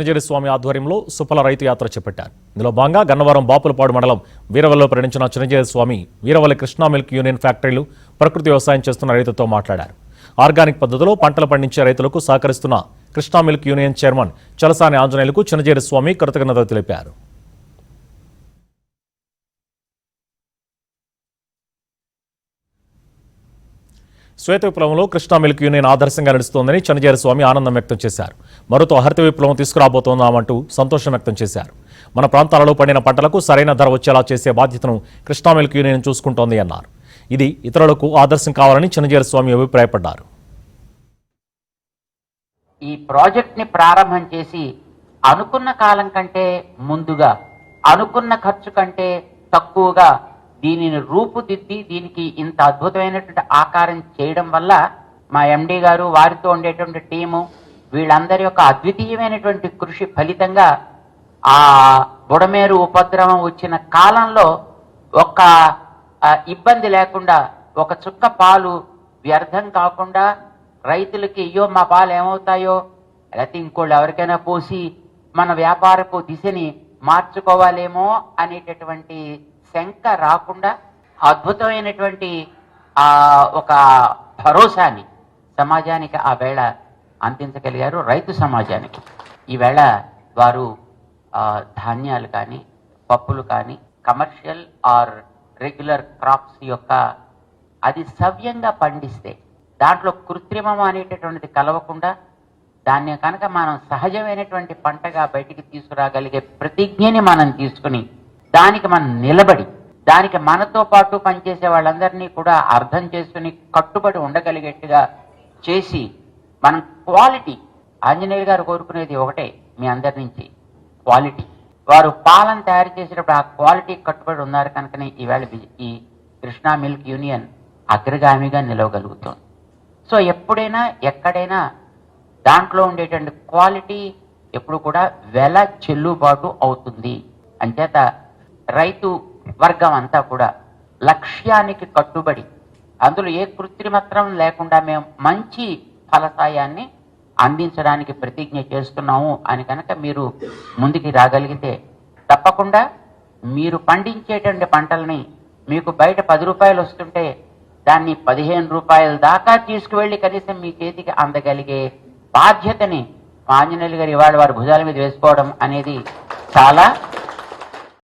చిన్నజీరి స్వామి ఆధ్వర్యంలో సుఫల రైతు యాత్ర చేపట్టారు. ఇందులో భాగంగా గన్నవరం బాపులపాడు మండలం వీరవల్లిలో పర్యటించిన చిన్నజీరి స్వామి వీరవల్లి కృష్ణా మిల్క్ యూనియన్ ఫ్యాక్టరీలు ప్రకృతి వ్యవసాయం చేస్తున్న రైతులతో మాట్లాడారు. ఆర్గానిక్ పద్ధతిలో పంటలు పండించే రైతులకు సహకరిస్తున్న Krishna milk union chairman Chalasani ఆంజనేయులకు చిన్నజీరి స్వామి కృతజ్ఞతలు తెలిపారు. శ్వేత విప్లవంలో కృష్ణా మిల్క్ యూనియన్ ఆదర్శంగా నడుస్తోందని చిన్నజీరి స్వామి ఆనందం వ్యక్తం చేశారు. మరోతో హరిత విప్లవం తీసుకురాబోతోందామంటూ సంతోషం వ్యక్తం చేశారు. మన ప్రాంతాలలో పండిన పంటలకు సరైన ధర వచ్చేలా చేసే బాధ్యతను కృష్ణా మిల్క్ యూనియన్ చూసుకుంటోంది అన్నారు. ఇది ఇతరులకు ఆదర్శం కావాలని చిన్నజీరి స్వామి అభిప్రాయపడ్డారు. ఈ ప్రాజెక్ట్ ని ప్రారంభం చేసి అనుకున్న కాలం కంటే ముందుగా, అనుకున్న ఖర్చు కంటే తక్కువగా దీనిని రూపుదిద్ది దీనికి ఇంత అద్భుతమైనటువంటి ఆకారం చేయడం వల్ల మా ఎండి గారు, వారితో ఉండేటువంటి టీము, వీళ్ళందరి యొక్క అద్వితీయమైనటువంటి కృషి ఫలితంగా ఆ బుడమేరు ఉపద్రవం వచ్చిన కాలంలో ఒక ఇబ్బంది లేకుండా, ఒక చుక్క పాలు వ్యర్థం కాకుండా రైతులకి అయ్యో మా పాలు ఏమవుతాయో, లేకపోతే ఇంకోళ్ళు ఎవరికైనా పోసి మన వ్యాపారపు దిశని మార్చుకోవాలేమో అనేటటువంటి శంక రాకుండా అద్భుతమైనటువంటి ఒక భరోసాని సమాజానికి ఆ వేళ అందించగలిగారు. రైతు సమాజానికి ఈవేళ వారు ధాన్యాలు కానీ, పప్పులు కానీ, కమర్షియల్ ఆర్ రెగ్యులర్ క్రాప్స్ యొక్క అది సవ్యంగా పండిస్తే, దాంట్లో కృత్రిమం అనేటటువంటిది కలవకుండా దాన్ని కనుక మనం సహజమైనటువంటి పంటగా బయటికి తీసుకురాగలిగే ప్రతిజ్ఞని మనం తీసుకుని దానికి మనం నిలబడి, దానికి మనతో పాటు పనిచేసే వాళ్ళందరినీ కూడా అర్థం చేసుకుని కట్టుబడి ఉండగలిగేట్టుగా చేసి మనం క్వాలిటీ, ఆంజనేయులు గారు కోరుకునేది ఒకటే మీ అందరి నుంచి, క్వాలిటీ. వారు పాలను తయారు చేసేటప్పుడు ఆ క్వాలిటీ కట్టుబడి ఉన్నారు కనుకనే ఈవేళ ఈ కృష్ణా మిల్క్ యూనియన్ అగ్రగామిగా నిలవగలుగుతుంది. సో ఎప్పుడైనా ఎక్కడైనా దాంట్లో ఉండేటువంటి క్వాలిటీ ఎప్పుడు కూడా వెల చెల్లుబాటు అవుతుంది. అంచేత రైతు వర్గం అంతా కూడా లక్ష్యానికి కట్టుబడి, అందులో ఏ కృత్రిమత్వం లేకుండా మేము మంచి ఫలసాయాన్ని అందించడానికి ప్రతిజ్ఞ చేస్తున్నాము అని కనుక మీరు ముందుకి రాగలిగితే తప్పకుండా మీరు పండించేటువంటి పంటల్ని మీకు బయట 10 రూపాయలు వస్తుంటే దాన్ని 15 రూపాయల దాకా తీసుకువెళ్ళి కనీసం మీ చేతికి అందగలిగే బాధ్యతని ఆంజనేయులు గారు ఇవాళ వారి భుజాల మీద వేసుకోవడం అనేది చాలా